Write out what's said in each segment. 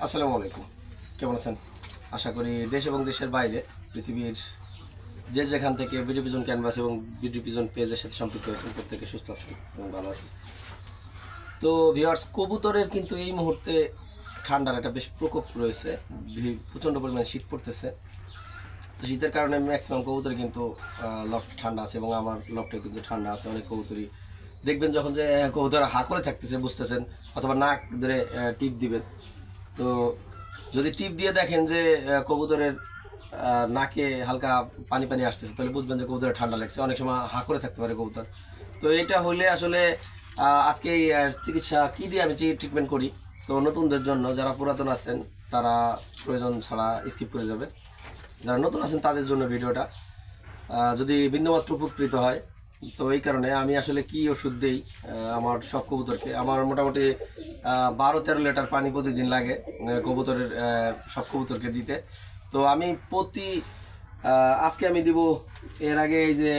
আসসালামু আলাইকুম, কেমন আছেন? আশা করি দেশ এবং দেশের বাইরে পৃথিবীর যে যেখান থেকে ভিডিও পিজন ক্যানভাস এবং ভিডিও পিজন পেজের সাথে সম্পৃক্ত হয়েছেন প্রত্যেকে সুস্থ আছেন এবং ভালো আছেন। তো ভিউয়ার্স, কবুতরের কিন্তু এই মুহূর্তে ঠান্ডার একটা বেশ প্রকোপ রয়েছে, প্রচণ্ড পরিমাণে শীত পড়তেছে। তো শীতের কারণে ম্যাক্সিমাম কবুতর কিন্তু লফট ঠান্ডা আছে এবং আমার লফটে কিন্তু ঠান্ডা আছে। অনেক কবুতরই দেখবেন যখন যে কবুতর হা করে থাকতেছে বুঝতেছেন, অথবা নাক ধরে টিপ দিবেন। তো যদি টিপ দিয়ে দেখেন যে কবুতরের নাকে হালকা পানি পানি আসতেছে, তাহলে বুঝবেন যে কবুতরের ঠান্ডা লাগছে। অনেক সময় হা করে থাকতে পারে কবুতর। তো এটা হলে আসলে আজকে এই চিকিৎসা কী দিয়ে আমি ট্রিটমেন্ট করি, তো নতুনদের জন্য, যারা পুরাতন আছেন তারা প্রয়োজন ছাড়া স্কিপ করে যাবে। যারা নতুন আছেন তাদের জন্য ভিডিওটা, যদি বিন্দুমাত্র উপকৃত হয়। তো এই কারণে আমি আসলে কি ওষুধ দেই আমার সব কবুতরকে। আমার মোটামুটি 12-13 লিটার পানি প্রতিদিন লাগে কবুতরের, সব কবুতরকে দিতে। তো আমি আজকে আমি দিব। এর আগে এই যে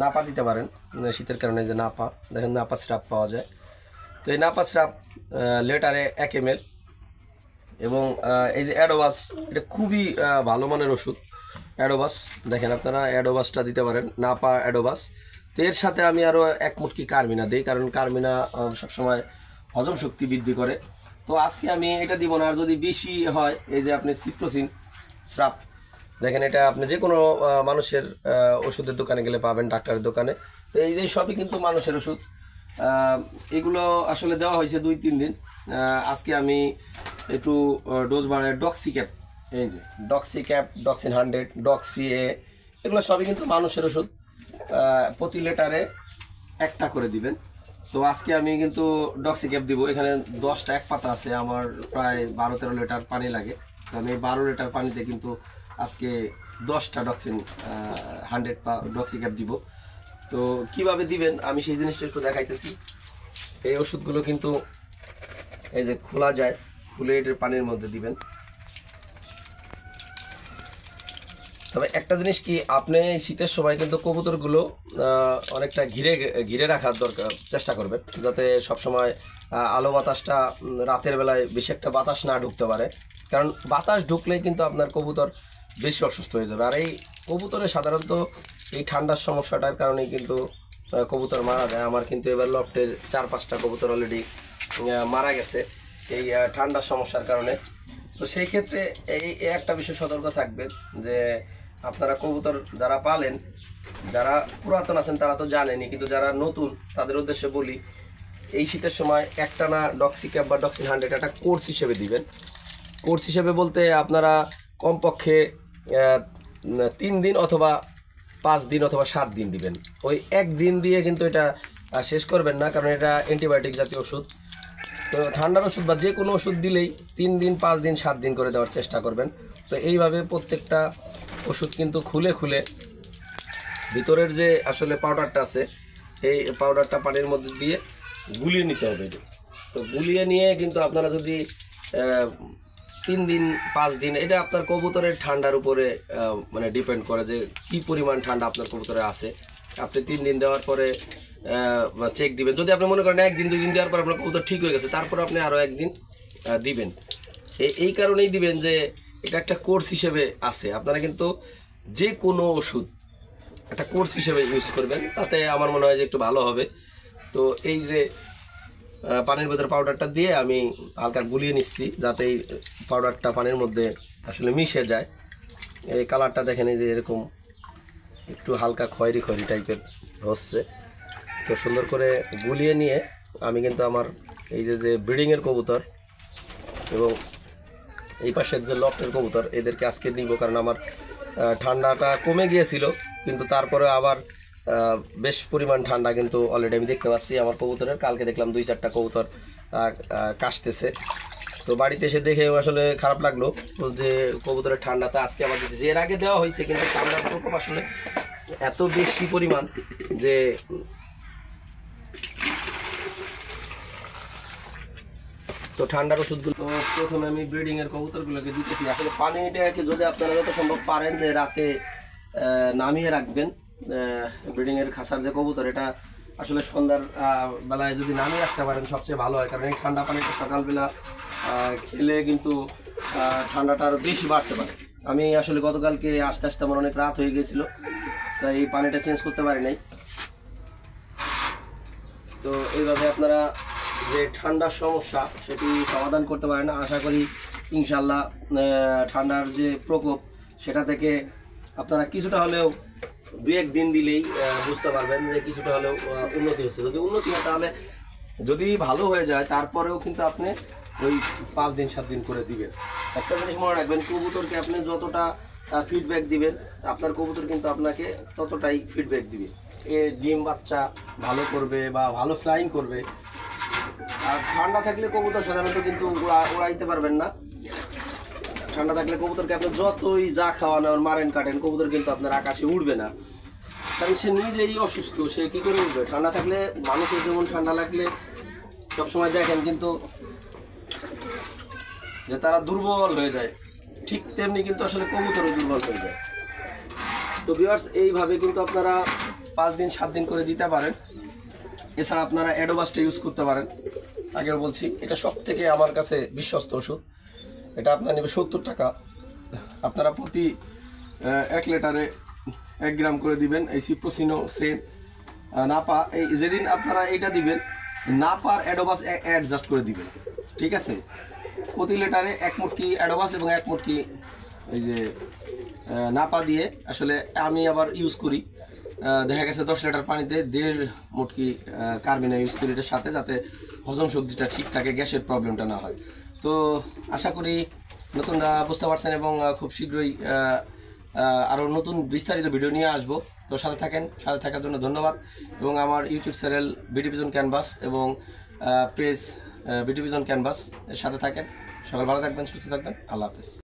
নাপা দিতে পারেন, শীতের কারণে যে নাপা, দেখেন নাপা স্রাপ পাওয়া যায়। তো এই নাপা স্রাপ লিটারে 1 ml, এবং এই যে অ্যাডোবাস, এটা খুবই ভালো মানের ওষুধ। অ্যাডোবাস দেখেন, আপনারা অ্যাডোবাসটা দিতে পারেন, নাপা অ্যাডোবাস। তো এর সাথে আমি আরও 1 মুটকি কার্মিনা দিই, কারণ কার্মিনা সবসময় হজম শক্তি বৃদ্ধি করে। তো আজকে আমি এটা দিব না। আর যদি বেশি হয়, এই যে আপনি সিপ্রোসিন স্রাপ দেখেন, এটা আপনি যে কোনো মানুষের ওষুধের দোকানে গেলে পাবেন, ডাক্তারের দোকানে। তো এই যে সবই কিন্তু মানুষের ওষুধ। এগুলো আসলে দেওয়া হয়েছে 2-3 দিন। আজকে আমি একটু ডোজ বাড়ায় ডক্সিক্যাপ, এই যে ডক্সিক্যাপ, ডক্সিন 100, ডক্সি এ, এগুলো সবই কিন্তু মানুষের ওষুধ। প্রতি লিটারে 1টা করে দিবেন। তো আজকে আমি কিন্তু ডক্সিক্যাপ দিব। এখানে 10টা 1 পাতা আছে, আমার প্রায় 12-13 লিটার পানি লাগে। তো আমি 12 লিটার পানিতে কিন্তু আজকে 10টা ডক্সিন 100 বা ডক্সিক্যাপ দিব। তো কিভাবে দিবেন আমি সেই জিনিসটা একটু দেখাইতেছি। এই ওষুধগুলো কিন্তু এই যে খোলা যায়, খুলে এটার পানির মধ্যে দিবেন। তবে একটা জিনিস কি, আপনি শীতের সময় কিন্তু কবুতরগুলো অনেকটা ঘিরে ঘিরে রাখার দরকার, চেষ্টা করবেন, যাতে সবসময় আলো বাতাসটা রাতের বেলায় বেশি একটা বাতাস না ঢুকতে পারে। কারণ বাতাস ঢুকলেই কিন্তু আপনার কবুতর বেশি অসুস্থ হয়ে যাবে। আর এই কবুতরে সাধারণত এই ঠান্ডার সমস্যাটার কারণেই কিন্তু কবুতর মারা যায়। আমার কিন্তু এবার লফটের 4-5টা কবুতর অলরেডি মারা গেছে এই ঠান্ডার সমস্যার কারণে। তো সেই ক্ষেত্রে এই একটা বিষয় সতর্ক থাকবেন যে আপনারা কবুতর যারা পালেন, যারা পুরাতন আছেন তারা তো জানেনই, কিন্তু যারা নতুন তাদের উদ্দেশ্যে বলি, এই শীতের সময় একটানা ডক্সিক্যাপ বা ডক্সিন 100 একটা কোর্স হিসেবে দিবেন। কোর্স হিসেবে বলতে আপনারা কমপক্ষে 3 দিন অথবা 5 দিন অথবা 7 দিন দিবেন। ওই 1 দিন দিয়ে কিন্তু এটা শেষ করবেন না, কারণ এটা অ্যান্টিবায়োটিক জাতীয় ওষুধ। তো ঠান্ডার ওষুধ বা যে কোনো ওষুধ দিলেই 3 দিন, 5 দিন, 7 দিন করে দেওয়ার চেষ্টা করবেন। তো এইভাবে প্রত্যেকটা ওষুধ কিন্তু খুলে খুলে ভিতরের যে আসলে পাউডারটা আছে, এই পাউডারটা পানির মধ্যে দিয়ে গুলিয়ে নিতে হবে। তো গুলিয়ে নিয়ে কিন্তু আপনারা যদি 3 দিন, 5 দিন, এটা আপনার কবুতরের ঠান্ডার উপরে মানে ডিপেন্ড করে যে কি পরিমাণ ঠান্ডা আপনার কবুতরে আছে। আপনি 3 দিন দেওয়ার পরে চেক দিবেন। যদি আপনি মনে করেন 1 দিন 2 দিন দেওয়ার পর আপনার কবুতর ঠিক হয়ে গেছে, তারপর আপনি আরও 1 দিন দিবেন। এই কারণেই দিবেন যে এটা একটা কোর্স হিসেবে আছে। আপনারা কিন্তু যে কোনো ওষুধ একটা কোর্স হিসেবে ইউজ করবেন, তাতে আমার মনে হয় যে একটু ভালো হবে। তো এই যে পানির ভেতরে পাউডারটা দিয়ে আমি হালকা গুলিয়ে নিচ্ছি, যাতে এই পাউডারটা পানির মধ্যে আসলে মিশে যায়। এই কালারটা দেখেন, এই যে এরকম একটু হালকা খয়েরি খয়েরি টাইপের হচ্ছে। তো সুন্দর করে গুলিয়ে নিয়ে আমি কিন্তু আমার এই যে ব্রিডিংয়ের কবুতর এবং এই পাশের যে লফটের কবুতর, এদেরকে আজকে দিব। কারণ আমার ঠান্ডাটা কমে গিয়েছিল, কিন্তু তারপরে আবার বেশ পরিমাণ ঠান্ডা কিন্তু অলরেডি আমি দেখতে পাচ্ছি আমার কবুতরের। কালকে দেখলাম 2-4টা কবুতর কাশতেছে। তো বাড়িতে এসে দেখে আসলে খারাপ লাগলো যে কবুতরের ঠান্ডাটা আজকে আমার দিতেছে। এর আগে দেওয়া হয়েছে, কিন্তু ঠান্ডার প্রকোপ আসলে এত বেশি পরিমাণ যে তো ঠান্ডার ওষুধগুলো তো প্রথমে আমি ব্রিডিংয়ের কবুতরগুলোকে দিতেছি। আসলে পানিটাকে যদি আপনারা যত সম্ভব পারেন যে রাতে নামিয়ে রাখবেন। ব্রিডিংয়ের খাসার যে কবুতর, এটা আসলে সন্ধ্যার বেলায় যদি নামিয়ে রাখতে পারেন সবচেয়ে ভালো হয়, কারণ এই ঠান্ডা পানিটা সকালবেলা খেলে কিন্তু ঠান্ডাটা আরও বেশি বাড়তে পারে। আমি আসলে গতকালকে আস্তে আস্তে আমার অনেক রাত হয়ে গেছিলো, তাই এই পানিটা চেঞ্জ করতে পারি নাই। তো এইভাবে আপনারা যে ঠান্ডার সমস্যা সেটি সমাধান করতে পারেন। আশা করি ইনশাল্লাহ ঠান্ডার যে প্রকোপ সেটা থেকে আপনারা কিছুটা হলেও 2-1 দিন দিলেই বুঝতে পারবেন যে কিছুটা হলেও উন্নতি হচ্ছে। যদি উন্নতি হয় তাহলে যদি ভালো হয়ে যায় তারপরেও কিন্তু আপনি ওই 5 দিন 7 দিন করে দিবেন। একটা জিনিস মনে রাখবেন, কবুতরকে আপনি যতটা ফিডব্যাক দিবেন আপনার কবুতর কিন্তু আপনাকে ততটাই ফিডব্যাক দিবে। এ ডিম বাচ্চা ভালো করবে বা ভালো ফ্লাইং করবে। আর ঠান্ডা থাকলে কবুতর সাধারণত কিন্তু উড়াইতে পারবেন না। ঠান্ডা থাকলে কবুতরকে আপনি যতই যা খাওয়ানো মারেন কাটেন, কবুতর কিন্তু আপনার আকাশে উড়বে না, কারণ সে নিজেই অসুস্থ। সে কী করে উঠবে? ঠান্ডা থাকলে মানুষের যেমন ঠান্ডা লাগলে সবসময় দেখেন কিন্তু যে তারা দুর্বল হয়ে যায়, ঠিক তেমনি কিন্তু আসলে কবুতরও দুর্বল হয়ে যায়। তো ভিউয়ার্স, এইভাবে কিন্তু আপনারা 5 দিন 7 দিন করে দিতে পারেন। এছাড়া আপনারা অ্যাডোবাসটা ইউজ করতে পারেন। আগেও বলছি, এটা সব থেকে আমার কাছে বিশ্বস্ত ওষুধ। এটা আপনার নেবে 70 টাকা। আপনারা প্রতি 1 লিটারে 1 গ্রাম করে দিবেন। এই সিপ্রোসিনো সেম নাপা, এই যেদিন আপনারা এইটা দিবেন নাপার অ্যাডোবাস অ্যাডজাস্ট করে দিবেন, ঠিক আছে? প্রতি লিটারে 1 মুটকি অ্যাডোবাস এবং 1 মুটকি এই যে নাপা দিয়ে আসলে আমি আবার ইউজ করি। দেখা গেছে 10 লিটার পানিতে 1.5 মুটকি কার্বিনা ইউজ করি এটার সাথে, যাতে হজম শক্তিটা ঠিক থাকে, গ্যাসের প্রবলেমটা না হয়। তো আশা করি নতুনরা বুঝতে পারছেন এবং খুব শীঘ্রই আরও নতুন বিস্তারিত ভিডিও নিয়ে আসবো। তো সাথে থাকেন, সাথে থাকার জন্য ধন্যবাদ। এবং আমার YouTube channel BD vision canvas এবং পেজ বিডি ভিশন ক্যানভাস এর সাথে থাকেন। সকাল ভালো থাকবেন, সুস্থ থাকবেন। আল্লাহ হাফেজ।